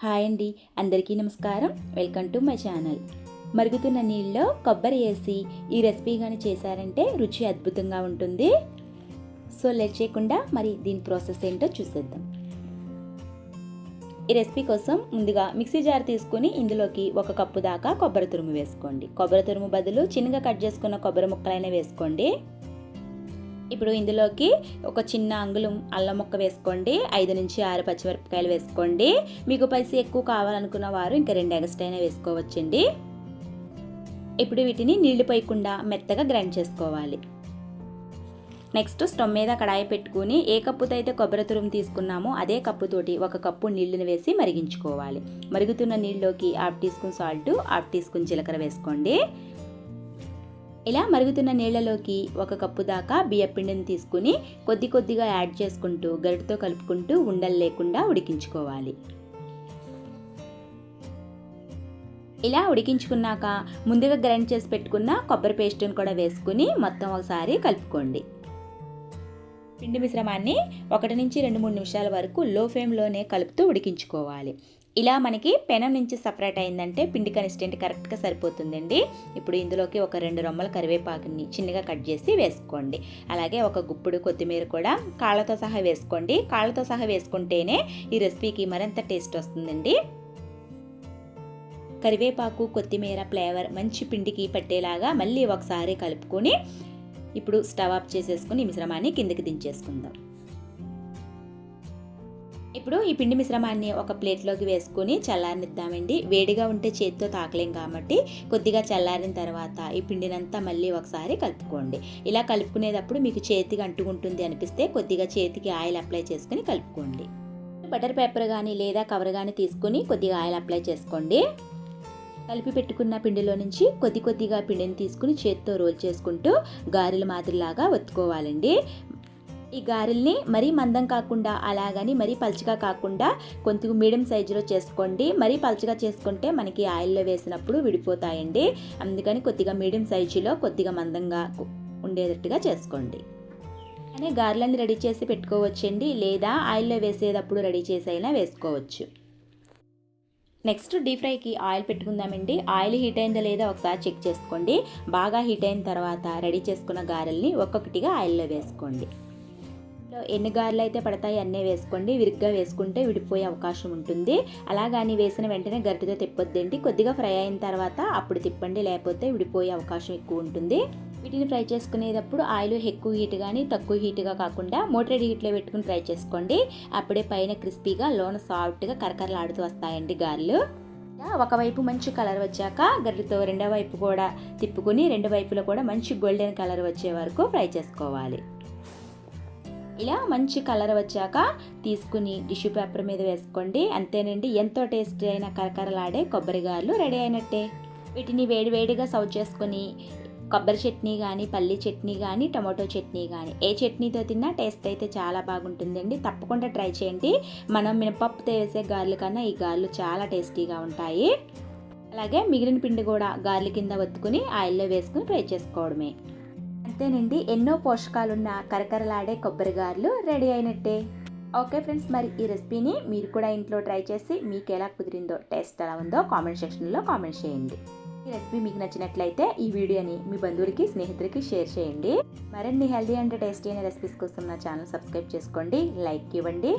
Hi అండి, అందరికీ నమస్కారం. Welcome to my channel. మరుగుతున్న నీళ్ళలో కొబ్బరి వేసి ఈ రెసిపీ కానీ చేశారంటే రుచి అద్భుతంగా ఉంటుంది. సో లేట్ చేయకుండా మరి దీని ప్రాసెస్ ఏంటో చూసేద్దాం. ఈ రెసిపీ కోసం ముందుగా మిక్సీ జార్ తీసుకుని ఇందులోకి 1 కప్పు దాకా కొబ్బరి తురుము వేసుకోండి. కొబ్బరి తురుము బదులు చిన్నగా కట్ చేసుకున్న కొబ్బరి ముక్కలైనా వేసుకోండి. ఇప్పుడు ఇందులోకి ఒక చిన్న అంగుళం అల్లం ముక్క వేసుకోండి. 5 నుంచి 6 పచ్చిమిరపకాయలు వేసుకోండి. మీకు పైసీ ఎక్కువ కావాలనుకున్న వారు ఇంకా 2 ఎగస్ట్రా అయినా వేసుకోవచ్చండి. ఇప్పుడు వీటిని నీళ్లు పోయకుండా మెత్తగా గ్రైండ్ చేసుకోవాలి. నెక్స్ట్ స్టవ్ మీద కడాయి పెట్టుకుని ఏ కప్పుతో అయితే కొబ్బరి తురుము తీసుకున్నామో అదే కప్పుతోటి 1 కప్పు నీళ్ళని వేసి మరిగించుకోవాలి. మరుగుతున్న నీళ్ళలోకి 1/2 teaspoon salt, 1/2 teaspoon జీలకర్ర వేసుకోండి. ఇలా మరుగుతున్న నీళ్ళలోకి 1 కప్పు దాకా బియ్యం పిండిని తీసుకుని కొద్దిగా యాడ్ చేసుకుంటూ గరిటెతో కలుపుకుంటూ ఉండలు లేకుండా ఉడికించుకోవాలి. ఇలా ఉడికించుకున్నాక ముందుగా గ్రైండ్ చేసి పెట్టుకున్న కొబ్బరి పేస్ట్ని కూడా వేసుకుని మొత్తం ఒకసారి కలుపుకోండి. పిండి మిశ్రమాన్ని 1 నుంచి 2-3 నిమిషాల వరకు లో ఫ్లేమ్లోనే కలుపుతూ ఉడికించుకోవాలి. ఇలా మనకి పెనం నుంచి సపరేట్ అయిందంటే పిండి కన్సిస్టెంట్ కరెక్ట్గా సరిపోతుందండి. ఇప్పుడు ఇందులోకి ఒక 2 రెమ్మల కరివేపాకుని చిన్నగా కట్ చేసి వేసుకోండి. అలాగే ఒక గుప్పుడు కొత్తిమీర కూడా కాళ్ళతో సహా వేసుకోండి. కాళ్ళతో సహా వేసుకుంటేనే ఈ రెసిపీకి మరింత టేస్ట్ వస్తుందండి. కరివేపాకు కొత్తిమీర ఫ్లేవర్ మంచి పిండికి పట్టేలాగా మళ్ళీ ఒకసారి కలుపుకొని ఇప్పుడు స్టవ్ ఆఫ్ చేసేసుకుని ఈ మిశ్రమాన్ని కిందకి దించేసుకుందాం. ఇప్పుడు ఈ పిండి మిశ్రమాన్ని ఒక ప్లేట్లోకి వేసుకుని చల్లారనిద్దామండి. వేడిగా ఉంటే చేతితో తాకలేం కాబట్టి కొద్దిగా చల్లారిన తర్వాత ఈ పిండినంతా మళ్ళీ ఒకసారి కలుపుకోండి. ఇలా కలుపుకునేటప్పుడు మీకు చేతికి అంటుకుంటుంది అనిపిస్తే కొద్దిగా చేతికి ఆయిల్ అప్లై చేసుకుని కలుపుకోండి. బటర్ పేపర్ కానీ లేదా కవర్ కానీ తీసుకుని కొద్దిగా ఆయిల్ అప్లై చేసుకోండి. కలిపి పెట్టుకున్న పిండిలో నుంచి కొద్దిగా పిండిని తీసుకుని చేతితో రోల్ చేసుకుంటూ గారెల మాదిరిలాగా ఒత్తుకోవాలండి. ఈ గారెల్ని మరీ మందం కాకుండా అలాగని మరీ పల్చగా కాకుండా కొంచెం మీడియం సైజులో చేసుకోండి. మరీ పల్చగా చేసుకుంటే మనకి ఆయిల్లో వేసినప్పుడు విడిపోతాయండి. అందుకని కొద్దిగా మీడియం సైజులో కొద్దిగా మందంగా ఉండేటట్టుగా చేసుకోండి. కానీ గారెలన్నీ రెడీ చేసి పెట్టుకోవచ్చండి, లేదా ఆయిల్లో వేసేటప్పుడు రెడీ చేసి అయినా వేసుకోవచ్చు. నెక్స్ట్ డీప్ ఫ్రైకి ఆయిల్ పెట్టుకుందామండి. ఆయిల్ హీట్ అయిందో లేదో ఒకసారి చెక్ చేసుకోండి. బాగా హీట్ అయిన తర్వాత రెడీ చేసుకున్న గారెల్ని ఒక్కొక్కటిగా ఆయిల్లో వేసుకోండి. ఎన్ని గారెలు అయితే పడతాయి అన్నీ వేసుకోండి. విరిగ్గా వేసుకుంటే విడిపోయే అవకాశం ఉంటుంది. అలాగని వేసిన వెంటనే గరిటెతో తిప్పొద్దండి. కొద్దిగా ఫ్రై అయిన తర్వాత అప్పుడు తిప్పండి, లేకపోతే విడిపోయే అవకాశం ఎక్కువ ఉంటుంది. వీటిని ఫ్రై చేసుకునేటప్పుడు ఆయిల్ ఎక్కువ హీట్ కానీ తక్కువ హీట్గా కాకుండా మోటరేట్ హీట్లో పెట్టుకుని ఫ్రై చేసుకోండి. అప్పుడే పైన క్రిస్పీగా లోన సాఫ్ట్గా కరకరలాడుతూ వస్తాయండి గారెలు. ఒకవైపు మంచి కలర్ వచ్చాక గరిటెతో రెండో వైపు కూడా తిప్పుకుని 2 వైపులో కూడా మంచి గోల్డెన్ కలర్ వచ్చే వరకు ఫ్రై చేసుకోవాలి. ఇలా మంచి కలర్ వచ్చాక తీసుకుని టిష్యూ పేపర్ మీద వేసుకోండి. అంతేనండి, ఎంతో టేస్టీ అయిన కరకరలాడే కొబ్బరి గారెలు రెడీ అయినట్టే. వీటిని వేడివేడిగా సర్వ్ చేసుకుని కొబ్బరి చట్నీ కానీ పల్లి చట్నీ కానీ టమాటో చట్నీ కానీ ఏ చట్నీతో తిన్నా టేస్ట్ అయితే చాలా బాగుంటుందండి. తప్పకుండా ట్రై చేయండి. మనం మినపప్పుతో వేసే గారెల కన్నా ఈ గారెలు చాలా టేస్టీగా ఉంటాయి. అలాగే మిగిలిన పిండి కూడా గారెల కింద ఒత్తుకుని ఆయిల్లో వేసుకుని ఫ్రై చేసుకోవడమే. అంతేనండి, ఎన్నో పోషకాలున్న కరకరలాడే కొబ్బరి గారెలు రెడీ అయినట్టే. ఓకే ఫ్రెండ్స్, మరి ఈ రెసిపీని మీరు కూడా ఇంట్లో ట్రై చేసి మీకు ఎలా కుదిరిందో, టేస్ట్ ఎలా ఉందో కామెంట్ సెక్షన్లో కామెంట్ చేయండి. ఈ రెసిపీ మీకు నచ్చినట్లయితే ఈ వీడియోని మీ బంధువులకి స్నేహితులకి షేర్ చేయండి. మరిన్ని హెల్దీ అండ్ టేస్టీ అయిన రెసిపీస్ కోసం నా ఛానల్ సబ్స్క్రైబ్ చేసుకోండి, లైక్ ఇవ్వండి.